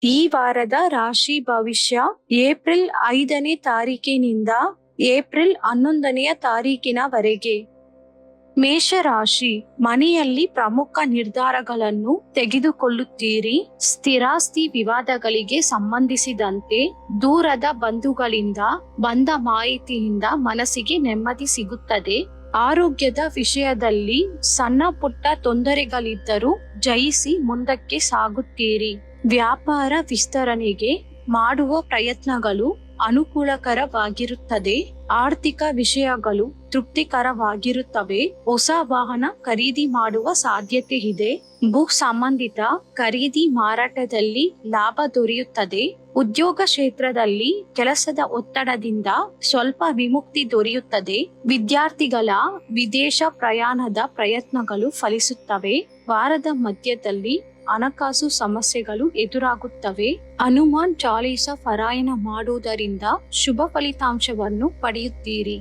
ಈ ವಾರದ ರಾಶಿ ಭವಿಷ್ಯ ಏಪ್ರಿಲ್ 5ನೇ ತಾರೀಕಿನಿಂದ ಏಪ್ರಿಲ್ 11ನೇ ತಾರೀಕಿನವರೆಗೆ. ಮೇಷರಾಶಿ, ಮನೆಯಲ್ಲಿ ಪ್ರಮುಖ ನಿರ್ಧಾರಗಳನ್ನು ತೆಗೆದುಕೊಳ್ಳುತ್ತೀರಿ. ಸ್ಥಿರಾಸ್ತಿ ವಿವಾದಗಳಿಗೆ ಸಂಬಂಧಿಸಿದಂತೆ ದೂರದ ಬಂಧುಗಳಿಂದ ಬಂದ ಮಾಹಿತಿಯಿಂದ ಮನಸ್ಸಿಗೆ ನೆಮ್ಮದಿ ಸಿಗುತ್ತದೆ. ಆರೋಗ್ಯದ ವಿಷಯದಲ್ಲಿ ಸಣ್ಣ ಪುಟ್ಟ ತೊಂದರೆಗಳಿದ್ದರೂ ಜಯಿಸಿ ಮುಂದಕ್ಕೆ ಸಾಗುತ್ತೀರಿ. ವ್ಯಾಪಾರ ವಿಸ್ತರಣೆಗೆ ಮಾಡುವ ಪ್ರಯತ್ನಗಳು ಅನುಕೂಲಕರವಾಗಿರುತ್ತದೆ. ಆರ್ಥಿಕ ವಿಷಯಗಳು ತೃಪ್ತಿಕರವಾಗಿರುತ್ತವೆ. ಹೊಸ ವಾಹನ ಖರೀದಿ ಮಾಡುವ ಸಾಧ್ಯತೆ ಇದೆ. ಭೂ ಸಂಬಂಧಿತ ಖರೀದಿ ಮಾರಾಟದಲ್ಲಿ ಲಾಭ ದೊರೆಯುತ್ತದೆ. ಉದ್ಯೋಗ ಕ್ಷೇತ್ರದಲ್ಲಿ ಕೆಲಸದ ಒತ್ತಡದಿಂದ ಸ್ವಲ್ಪ ವಿಮುಕ್ತಿ ದೊರೆಯುತ್ತದೆ. ವಿದ್ಯಾರ್ಥಿಗಳ ವಿದೇಶ ಪ್ರಯಾಣದ ಪ್ರಯತ್ನಗಳು ಫಲಿಸುತ್ತವೆ. ವಾರದ ಮಧ್ಯದಲ್ಲಿ ಹಣಕಾಸು ಸಮಸ್ಯೆಗಳು ಎದುರಾಗುತ್ತವೆ. ಹನುಮಾನ್ ಚಾಲೀಸ ಪಾರಾಯಣ ಮಾಡುವುದರಿಂದ ಶುಭ ಫಲಿತಾಂಶವನ್ನು ಪಡೆಯುತ್ತೀರಿ.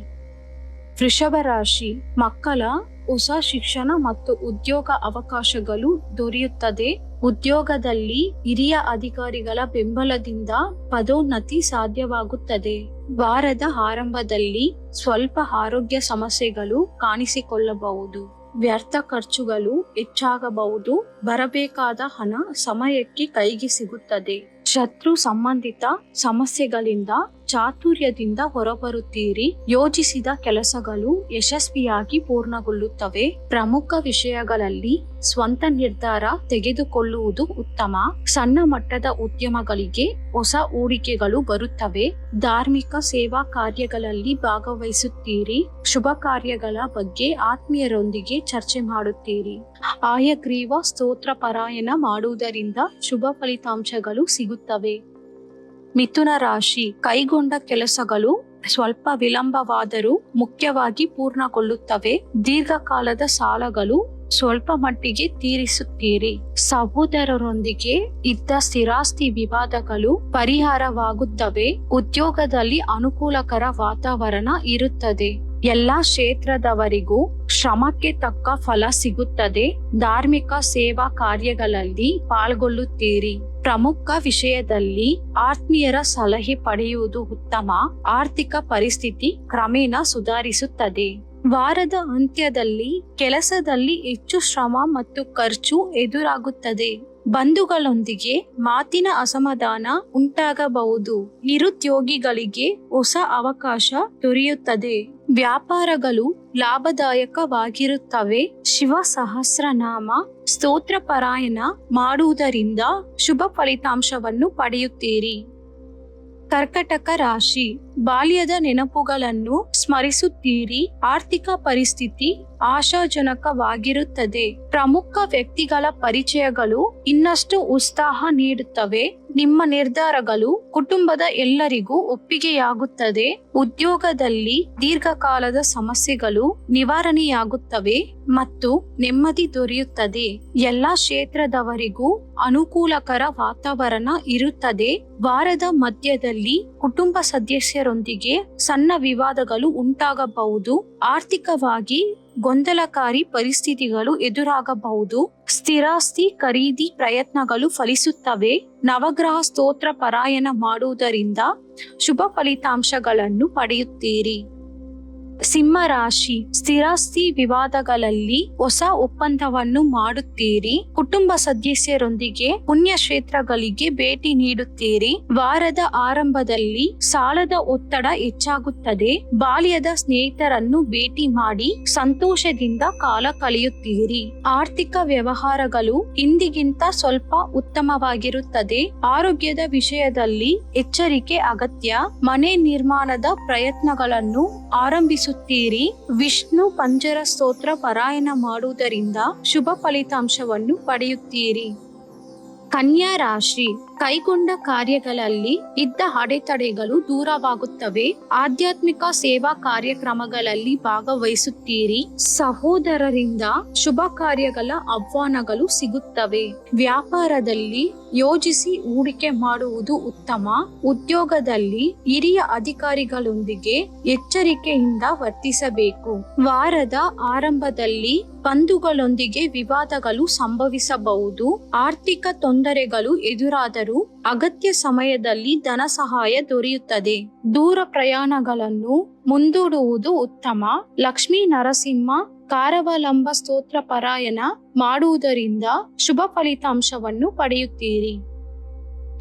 ವೃಷಭ ರಾಶಿ, ಮಕ್ಕಳ ಹೊಸ ಶಿಕ್ಷಣ ಮತ್ತು ಉದ್ಯೋಗ ಅವಕಾಶಗಳು ದೊರೆಯುತ್ತದೆ. ಉದ್ಯೋಗದಲ್ಲಿ ಹಿರಿಯ ಅಧಿಕಾರಿಗಳ ಬೆಂಬಲದಿಂದ ಪದೋನ್ನತಿ ಸಾಧ್ಯವಾಗುತ್ತದೆ. ವಾರದ ಆರಂಭದಲ್ಲಿ ಸ್ವಲ್ಪ ಆರೋಗ್ಯ ಸಮಸ್ಯೆಗಳು ಕಾಣಿಸಿಕೊಳ್ಳಬಹುದು. ವ್ಯರ್ಥ ಖರ್ಚುಗಳು ಹೆಚ್ಚಾಗಬಹುದು. ಬರಬೇಕಾದ ಹಣ ಸಮಯಕ್ಕೆ ಕೈಗೆ ಸಿಗುತ್ತದೆ. ಶತ್ರು ಸಂಬಂಧಿತ ಸಮಸ್ಯೆಗಳಿಂದ ಚಾತುರ್ಯದಿಂದ ಹೊರಬರುತ್ತೀರಿ. ಯೋಜಿಸಿದ ಕೆಲಸಗಳು ಯಶಸ್ವಿಯಾಗಿ ಪೂರ್ಣಗೊಳ್ಳುತ್ತವೆ. ಪ್ರಮುಖ ವಿಷಯಗಳಲ್ಲಿ ಸ್ವಂತ ನಿರ್ಧಾರ ತೆಗೆದುಕೊಳ್ಳುವುದು ಉತ್ತಮ. ಸಣ್ಣ ಮಟ್ಟದ ಉದ್ಯಮಗಳಿಗೆ ಹೊಸ ಹೂಡಿಕೆಗಳು ಬರುತ್ತವೆ. ಧಾರ್ಮಿಕ ಸೇವಾ ಕಾರ್ಯಗಳಲ್ಲಿ ಭಾಗವಹಿಸುತ್ತೀರಿ. ಶುಭ ಕಾರ್ಯಗಳ ಬಗ್ಗೆ ಆತ್ಮೀಯರೊಂದಿಗೆ ಚರ್ಚೆ ಮಾಡುತ್ತೀರಿ. ಹಯಗ್ರೀವ ಸ್ತೋತ್ರ ಪಾರಾಯಣ ಮಾಡುವುದರಿಂದ ಶುಭ ಫಲಿತಾಂಶಗಳು ಸಿಗುತ್ತವೆ. ಮಿಥುನ ರಾಶಿ, ಕೈಗೊಂಡ ಕೆಲಸಗಳು ಸ್ವಲ್ಪ ವಿಳಂಬವಾದರೂ ಮುಖ್ಯವಾಗಿ ಪೂರ್ಣಗೊಳ್ಳುತ್ತವೆ. ದೀರ್ಘಕಾಲದ ಸಾಲಗಳು ಸ್ವಲ್ಪ ಮಟ್ಟಿಗೆ ತೀರಿಸುತ್ತೀರಿ. ಸಹೋದರರೊಂದಿಗೆ ಇದ್ದ ಸ್ಥಿರಾಸ್ತಿ ವಿವಾದಗಳು ಪರಿಹಾರವಾಗುತ್ತವೆ. ಉದ್ಯೋಗದಲ್ಲಿ ಅನುಕೂಲಕರ ವಾತಾವರಣ ಇರುತ್ತದೆ. ಎಲ್ಲಾ ಕ್ಷೇತ್ರದವರಿಗೂ ಶ್ರಮಕ್ಕೆ ತಕ್ಕ ಫಲ ಸಿಗುತ್ತದೆ. ಧಾರ್ಮಿಕ ಸೇವಾ ಕಾರ್ಯಗಳಲ್ಲಿ ಪಾಲ್ಗೊಳ್ಳುತ್ತೀರಿ. ಪ್ರಮುಖ ವಿಷಯದಲ್ಲಿ ಆತ್ಮೀಯರ ಸಲಹೆ ಪಡೆಯುವುದು ಉತ್ತಮ. ಆರ್ಥಿಕ ಪರಿಸ್ಥಿತಿ ಕ್ರಮೇಣ ಸುಧಾರಿಸುತ್ತದೆ. ವಾರದ ಅಂತ್ಯದಲ್ಲಿ ಕೆಲಸದಲ್ಲಿ ಹೆಚ್ಚು ಶ್ರಮ ಮತ್ತು ಖರ್ಚು ಎದುರಾಗುತ್ತದೆ. ಬಂಧುಗಳೊಂದಿಗೆ ಮಾತಿನ ಅಸಮಾಧಾನ ಉಂಟಾಗಬಹುದು. ನಿರುದ್ಯೋಗಿಗಳಿಗೆ ಹೊಸ ಅವಕಾಶ ದೊರೆಯುತ್ತದೆ. ವ್ಯಾಪಾರಗಳು ಲಾಭದಾಯಕವಾಗಿರುತ್ತವೆ. ಶಿವ ಸಹಸ್ರನಾಮ ಸ್ತೋತ್ರ ಪಾರಾಯಣ ಮಾಡುವುದರಿಂದ ಶುಭ ಫಲಿತಾಂಶವನ್ನು ಪಡೆಯುತ್ತೀರಿ. ಕರ್ಕಟಕ ರಾಶಿ, ಬಾಲ್ಯದ ನೆನಪುಗಳನ್ನು ಸ್ಮರಿಸುತ್ತೀರಿ. ಆರ್ಥಿಕ ಪರಿಸ್ಥಿತಿ ಆಶಾಜನಕವಾಗಿರುತ್ತದೆ. ಪ್ರಮುಖ ವ್ಯಕ್ತಿಗಳ ಪರಿಚಯಗಳು ಇನ್ನಷ್ಟು ಉತ್ಸಾಹ ನೀಡುತ್ತವೆ. ನಿಮ್ಮ ನಿರ್ಧಾರಗಳು ಕುಟುಂಬದ ಎಲ್ಲರಿಗೂ ಒಪ್ಪಿಗೆಯಾಗುತ್ತದೆ. ಉದ್ಯೋಗದಲ್ಲಿ ದೀರ್ಘಕಾಲದ ಸಮಸ್ಯೆಗಳು ನಿವಾರಣೆಯಾಗುತ್ತವೆ ಮತ್ತು ನೆಮ್ಮದಿ ದೊರೆಯುತ್ತದೆ. ಎಲ್ಲಾ ಕ್ಷೇತ್ರದವರಿಗೂ ಅನುಕೂಲಕರ ವಾತಾವರಣ ಇರುತ್ತದೆ. ವಾರದ ಮಧ್ಯದಲ್ಲಿ ಕುಟುಂಬ ಸದಸ್ಯರೊಂದಿಗೆ ಸಣ್ಣ ವಿವಾದಗಳು ಉಂಟಾಗಬಹುದು. ಆರ್ಥಿಕವಾಗಿ ಗೊಂದಲಕಾರಿ ಪರಿಸ್ಥಿತಿಗಳು ಎದುರಾಗಬಹುದು. ಸ್ಥಿರಾಸ್ತಿ ಖರೀದಿ ಪ್ರಯತ್ನಗಳು ಫಲಿಸುತ್ತವೆ. ನವಗ್ರಹ ಸ್ತೋತ್ರ ಪಾರಾಯಣ ಮಾಡುವುದರಿಂದ ಶುಭ ಫಲಿತಾಂಶಗಳನ್ನು ಪಡೆಯುತ್ತೀರಿ. ಸಿಂಹ ರಾಶಿ, ಸ್ಥಿರಾಸ್ತಿ ವಿವಾದಗಳಲ್ಲಿ ಹೊಸ ಒಪ್ಪಂದವನ್ನು ಮಾಡುತ್ತೀರಿ. ಕುಟುಂಬ ಸದಸ್ಯರೊಂದಿಗೆ ಪುಣ್ಯಕ್ಷೇತ್ರಗಳಿಗೆ ಭೇಟಿ ನೀಡುತ್ತೀರಿ. ವಾರದ ಆರಂಭದಲ್ಲಿ ಸಾಲದ ಒತ್ತಡ ಹೆಚ್ಚಾಗುತ್ತದೆ. ಬಾಲ್ಯದ ಸ್ನೇಹಿತರನ್ನು ಭೇಟಿ ಮಾಡಿ ಸಂತೋಷದಿಂದ ಕಾಲ ಕಳೆಯುತ್ತೀರಿ. ಆರ್ಥಿಕ ವ್ಯವಹಾರಗಳು ಇಂದಿಗಿಂತ ಸ್ವಲ್ಪ ಉತ್ತಮವಾಗಿರುತ್ತದೆ. ಆರೋಗ್ಯದ ವಿಷಯದಲ್ಲಿ ಎಚ್ಚರಿಕೆ ಅಗತ್ಯ. ಮನೆ ನಿರ್ಮಾಣದ ಪ್ರಯತ್ನಗಳನ್ನು ಆರಂಭಿಸುತ್ತೀರಿ. ವಿಷ್ಣು ಪಂಜರ ಸ್ತೋತ್ರ ಪಾರಾಯಣ ಮಾಡುವುದರಿಂದ ಶುಭ ಫಲಿತಾಂಶವನ್ನು ಪಡೆಯುತ್ತೀರಿ. ಕನ್ಯಾ ರಾಶಿ, ಕೈಗೊಂಡ ಕಾರ್ಯಗಳಲ್ಲಿ ಇದ್ದ ಅಡೆತಡೆಗಳು ದೂರವಾಗುತ್ತವೆ. ಆಧ್ಯಾತ್ಮಿಕ ಸೇವಾ ಕಾರ್ಯಕ್ರಮಗಳಲ್ಲಿ ಭಾಗವಹಿಸುತ್ತೀರಿ. ಸಹೋದರರಿಂದ ಶುಭ ಕಾರ್ಯಗಳ ಆಹ್ವಾನಗಳು ಸಿಗುತ್ತವೆ. ವ್ಯಾಪಾರದಲ್ಲಿ ಯೋಜಿಸಿ ಹೂಡಿಕೆ ಮಾಡುವುದು ಉತ್ತಮ. ಉದ್ಯೋಗದಲ್ಲಿ ಹಿರಿಯ ಅಧಿಕಾರಿಗಳೊಂದಿಗೆ ಎಚ್ಚರಿಕೆಯಿಂದ ವರ್ತಿಸಬೇಕು. ವಾರದ ಆರಂಭದಲ್ಲಿ ಬಂಧುಗಳೊಂದಿಗೆ ವಿವಾದಗಳು ಸಂಭವಿಸಬಹುದು. ಆರ್ಥಿಕ ತೊಂದರೆಗಳು ಎದುರಾದರೂ ಆದರೂ ಅಗತ್ಯ ಸಮಯದಲ್ಲಿ ಧನ ಸಹಾಯ ದೊರೆಯುತ್ತದೆ. ದೂರ ಪ್ರಯಾಣಗಳನ್ನು ಮುಂದೂಡುವುದು ಉತ್ತಮ. ಲಕ್ಷ್ಮೀ ನರಸಿಂಹ ಕಾರವಲಂಬ ಸ್ತೋತ್ರ ಪಾರಾಯಣ ಮಾಡುವುದರಿಂದ ಶುಭ ಫಲಿತಾಂಶವನ್ನು ಪಡೆಯುತ್ತೀರಿ.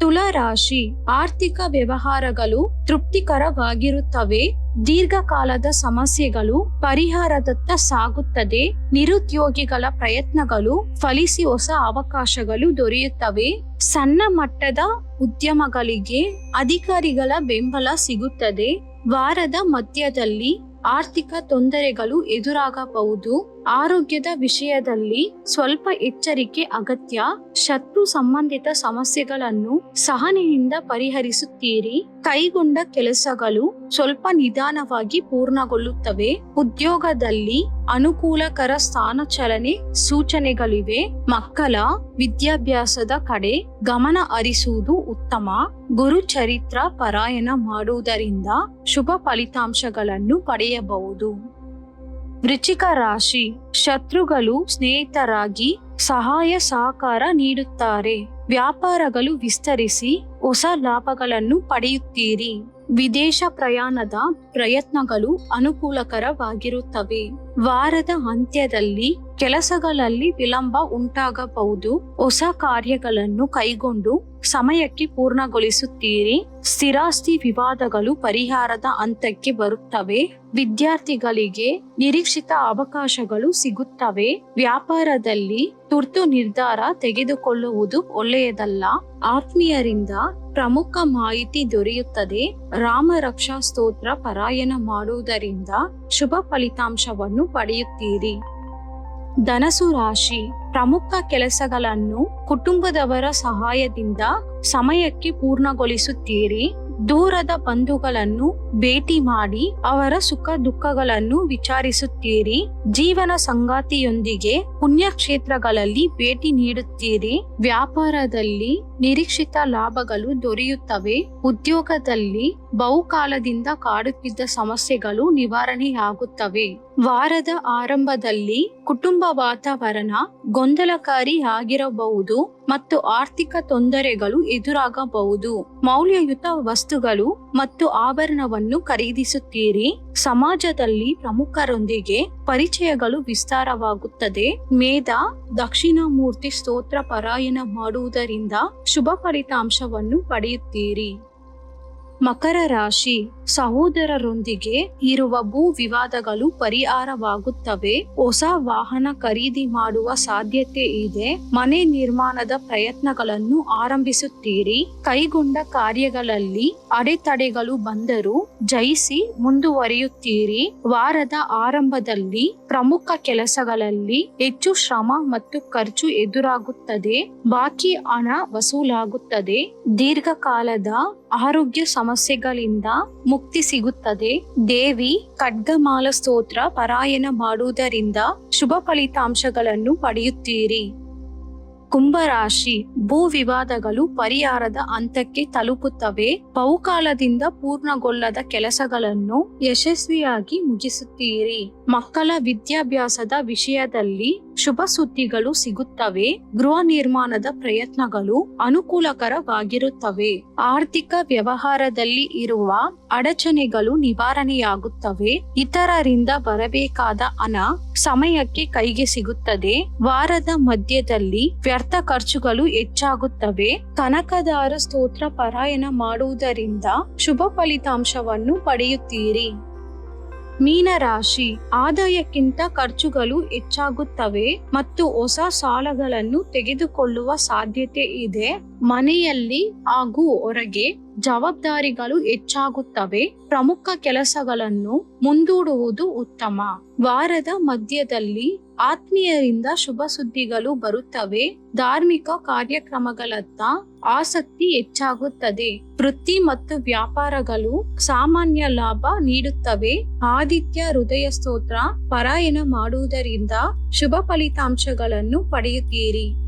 ತುಲಾ ರಾಶಿ, ಆರ್ಥಿಕ ವ್ಯವಹಾರಗಳು ತೃಪ್ತಿಕರವಾಗಿರುತ್ತವೆ. ದೀರ್ಘಕಾಲದ ಸಮಸ್ಯೆಗಳು ಪರಿಹಾರದತ್ತ ಸಾಗುತ್ತದೆ. ನಿರುದ್ಯೋಗಿಗಳ ಪ್ರಯತ್ನಗಳು ಫಲಿಸಿ ಹೊಸ ಅವಕಾಶಗಳು ದೊರೆಯುತ್ತವೆ. ಸಣ್ಣ ಮಟ್ಟದ ಉದ್ಯಮಗಳಿಗೆ ಅಧಿಕಾರಿಗಳ ಬೆಂಬಲ ಸಿಗುತ್ತದೆ. ವಾರದ ಮಧ್ಯದಲ್ಲಿ ಆರ್ಥಿಕ ತೊಂದರೆಗಳು ಎದುರಾಗಬಹುದು. ಆರೋಗ್ಯದ ವಿಷಯದಲ್ಲಿ ಸ್ವಲ್ಪ ಎಚ್ಚರಿಕೆ ಅಗತ್ಯ. ಶತ್ರು ಸಂಬಂಧಿತ ಸಮಸ್ಯೆಗಳನ್ನು ಸಹನೆಯಿಂದ ಪರಿಹರಿಸುತ್ತೀರಿ. ಕೈಗೊಂಡ ಕೆಲಸಗಳು ಸ್ವಲ್ಪ ನಿಧಾನವಾಗಿ ಪೂರ್ಣಗೊಳ್ಳುತ್ತವೆ. ಉದ್ಯೋಗದಲ್ಲಿ ಅನುಕೂಲಕರ ಸ್ಥಾನ ಚಲನೆ ಸೂಚನೆಗಳಿವೆ. ಮಕ್ಕಳ ವಿದ್ಯಾಭ್ಯಾಸದ ಕಡೆ ಗಮನ ಹರಿಸುವುದು ಉತ್ತಮ. ಗುರು ಚರಿತ್ರ ಪಾರಾಯಣ ಮಾಡುವುದರಿಂದ ಶುಭ ಫಲಿತಾಂಶಗಳನ್ನು ಪಡೆಯಬಹುದು. ವೃಶ್ಚಿಕ ರಾಶಿ, ಶತ್ರುಗಳು ಸ್ನೇಹಿತರಾಗಿ ಸಹಾಯ ಸಹಕಾರ ನೀಡುತ್ತಾರೆ. ವ್ಯಾಪಾರಗಳು ವಿಸ್ತರಿಸಿ ಹೊಸ ಲಾಭಗಳನ್ನು ಪಡೆಯುತ್ತೀರಿ. ವಿದೇಶ ಪ್ರಯಾಣದ ಪ್ರಯತ್ನಗಳು ಅನುಕೂಲಕರವಾಗಿರುತ್ತವೆ. ವಾರದ ಅಂತ್ಯದಲ್ಲಿ ಕೆಲಸಗಳಲ್ಲಿ ವಿಳಂಬ ಉಂಟಾಗಬಹುದು. ಹೊಸ ಕಾರ್ಯಗಳನ್ನು ಕೈಗೊಂಡು ಸಮಯಕ್ಕೆ ಪೂರ್ಣಗೊಳಿಸುತ್ತೀರಿ. ಸ್ಥಿರಾಸ್ತಿ ವಿವಾದಗಳು ಪರಿಹಾರದ ಹಂತಕ್ಕೆ ಬರುತ್ತವೆ. ವಿದ್ಯಾರ್ಥಿಗಳಿಗೆ ನಿರೀಕ್ಷಿತ ಅವಕಾಶಗಳು ಸಿಗುತ್ತವೆ. ವ್ಯಾಪಾರದಲ್ಲಿ ತುರ್ತು ನಿರ್ಧಾರ ತೆಗೆದುಕೊಳ್ಳುವುದು ಒಳ್ಳೆಯದಲ್ಲ. ಆತ್ಮೀಯರಿಂದ ಪ್ರಮುಖ ಮಾಹಿತಿ ದೊರೆಯುತ್ತದೆ. ರಾಮ ರಕ್ಷಾ ಸ್ತೋತ್ರ ಪಾರಾಯಣ ಮಾಡುವುದರಿಂದ ಶುಭ ಫಲಿತಾಂಶವನ್ನು ಪಡೆಯುತ್ತೀರಿ. ಧನಸು ರಾಶಿ, ಪ್ರಮುಖ ಕೆಲಸಗಳನ್ನು ಕುಟುಂಬದವರ ಸಹಾಯದಿಂದ ಸಮಯಕ್ಕೆ ಪೂರ್ಣಗೊಳಿಸುತ್ತೀರಿ. ದೂರದ ಬಂಧುಗಳನ್ನು ಭೇಟಿ ಮಾಡಿ ಅವರ ಸುಖ ದುಃಖಗಳನ್ನು ವಿಚಾರಿಸುತ್ತೀರಿ. ಜೀವನ ಸಂಗಾತಿಯೊಂದಿಗೆ ಪುಣ್ಯಕ್ಷೇತ್ರಗಳಲ್ಲಿ ಭೇಟಿ ನೀಡುತ್ತೀರಿ. ವ್ಯಾಪಾರದಲ್ಲಿ ನಿರೀಕ್ಷಿತ ಲಾಭಗಳು ದೊರೆಯುತ್ತವೆ. ಉದ್ಯೋಗದಲ್ಲಿ ಬಹುಕಾಲದಿಂದ ಕಾಡುತ್ತಿದ್ದ ಸಮಸ್ಯೆಗಳು ನಿವಾರಣೆಯಾಗುತ್ತವೆ. ವಾರದ ಆರಂಭದಲ್ಲಿ ಕುಟುಂಬ ವಾತಾವರಣ ಗೊಂದಲಕಾರಿ ಆಗಿರಬಹುದು ಮತ್ತು ಆರ್ಥಿಕ ತೊಂದರೆಗಳು ಎದುರಾಗಬಹುದು. ಮೌಲ್ಯಯುತ ವಸ್ತುಗಳು ಮತ್ತು ಆಭರಣವನ್ನು ಖರೀದಿಸುತ್ತೀರಿ. ಸಮಾಜದಲ್ಲಿ ಪ್ರಮುಖರೊಂದಿಗೆ ಪರಿಚಯಗಳು ವಿಸ್ತಾರವಾಗುತ್ತದೆ. ಮೇಧ ದಕ್ಷಿಣಾಮೂರ್ತಿ ಸ್ತೋತ್ರ ಪಾರಾಯಣ ಮಾಡುವುದರಿಂದ ಶುಭ ಫಲಿತಾಂಶವನ್ನು ಪಡೆಯುತ್ತೀರಿ. ಮಕರ ರಾಶಿ, ಸಹೋದರರೊಂದಿಗೆ ಇರುವ ಭೂ ವಿವಾದಗಳು ಪರಿಹಾರವಾಗುತ್ತವೆ. ಹೊಸ ವಾಹನ ಖರೀದಿ ಮಾಡುವ ಸಾಧ್ಯತೆ ಇದೆ. ಮನೆ ನಿರ್ಮಾಣದ ಪ್ರಯತ್ನಗಳನ್ನು ಆರಂಭಿಸುತ್ತೀರಿ. ಕೈಗೊಂಡ ಕಾರ್ಯಗಳಲ್ಲಿ ಅಡೆತಡೆಗಳು ಬಂದರೂ ಜಯಿಸಿ ಮುಂದುವರಿಯುತ್ತೀರಿ. ವಾರದ ಆರಂಭದಲ್ಲಿ ಪ್ರಮುಖ ಕೆಲಸಗಳಲ್ಲಿ ಹೆಚ್ಚು ಶ್ರಮ ಮತ್ತು ಖರ್ಚು ಎದುರಾಗುತ್ತದೆ. ಬಾಕಿ ಹಣ ವಸೂಲಾಗುತ್ತದೆ. ದೀರ್ಘಕಾಲದ ಆರೋಗ್ಯ ಸಮಸ್ಯೆಗಳಿಂದ ಮುಕ್ತಿ ಸಿಗುತ್ತದೆ. ದೇವಿ ಖಡ್ಗಮಾಲ ಸ್ತೋತ್ರ ಪಾರಾಯಣ ಮಾಡುವುದರಿಂದ ಶುಭ ಫಲಿತಾಂಶಗಳನ್ನು ಪಡೆಯುತ್ತೀರಿ. ಕುಂಭರಾಶಿ, ಭೂ ವಿವಾದಗಳು ಪರಿಹಾರದ ಹಂತಕ್ಕೆ ತಲುಪುತ್ತವೆ. ಬಹುಕಾಲದಿಂದ ಪೂರ್ಣಗೊಳ್ಳದ ಕೆಲಸಗಳನ್ನು ಯಶಸ್ವಿಯಾಗಿ ಮುಗಿಸುತ್ತೀರಿ. ಮಕ್ಕಳ ವಿದ್ಯಾಭ್ಯಾಸದ ವಿಷಯದಲ್ಲಿ ಶುಭ ಸುದ್ದಿಗಳು ಸಿಗುತ್ತವೆ. ಗೃಹ ನಿರ್ಮಾಣದ ಪ್ರಯತ್ನಗಳು ಅನುಕೂಲಕರವಾಗಿರುತ್ತವೆ. ಆರ್ಥಿಕ ವ್ಯವಹಾರದಲ್ಲಿ ಇರುವ ಅಡಚಣೆಗಳು ನಿವಾರಣೆಯಾಗುತ್ತವೆ. ಇತರರಿಂದ ಬರಬೇಕಾದ ಹಣ ಸಮಯಕ್ಕೆ ಕೈಗೆ ಸಿಗುತ್ತದೆ. ವಾರದ ಮಧ್ಯದಲ್ಲಿ ವ್ಯರ್ಥ ಖರ್ಚುಗಳು ಹೆಚ್ಚಾಗುತ್ತವೆ. ಕನಕದಾರ ಸ್ತೋತ್ರ ಪಾರಾಯಣ ಮಾಡುವುದರಿಂದ ಶುಭ ಫಲಿತಾಂಶವನ್ನು ಪಡೆಯುತ್ತೀರಿ. ಮೀನರಾಶಿ, ಆದಾಯಕ್ಕಿಂತ ಖರ್ಚುಗಳು ಹೆಚ್ಚಾಗುತ್ತವೆ ಮತ್ತು ಹೊಸ ಸಾಲಗಳನ್ನು ತೆಗೆದುಕೊಳ್ಳುವ ಸಾಧ್ಯತೆ ಇದೆ. ಮನೆಯಲ್ಲಿ ಹಾಗೂ ಹೊರಗೆ ಜವಾಬ್ದಾರಿಗಳು ಹೆಚ್ಚಾಗುತ್ತವೆ. ಪ್ರಮುಖ ಕೆಲಸಗಳನ್ನು ಮುಂದೂಡುವುದು ಉತ್ತಮ. ವಾರದ ಮಧ್ಯದಲ್ಲಿ ಆತ್ಮೀಯರಿಂದ ಶುಭ ಸುದ್ದಿಗಳು ಬರುತ್ತವೆ. ಧಾರ್ಮಿಕ ಕಾರ್ಯಕ್ರಮಗಳತ್ತ ಆಸಕ್ತಿ ಹೆಚ್ಚಾಗುತ್ತದೆ. ವೃತ್ತಿ ಮತ್ತು ವ್ಯಾಪಾರಗಳು ಸಾಮಾನ್ಯ ಲಾಭ ನೀಡುತ್ತವೆ. ಆದಿತ್ಯ ಹೃದಯ ಸ್ತೋತ್ರ ಪಾರಾಯಣ ಮಾಡುವುದರಿಂದ ಶುಭ ಫಲಿತಾಂಶಗಳನ್ನು ಪಡೆಯುತ್ತೀರಿ.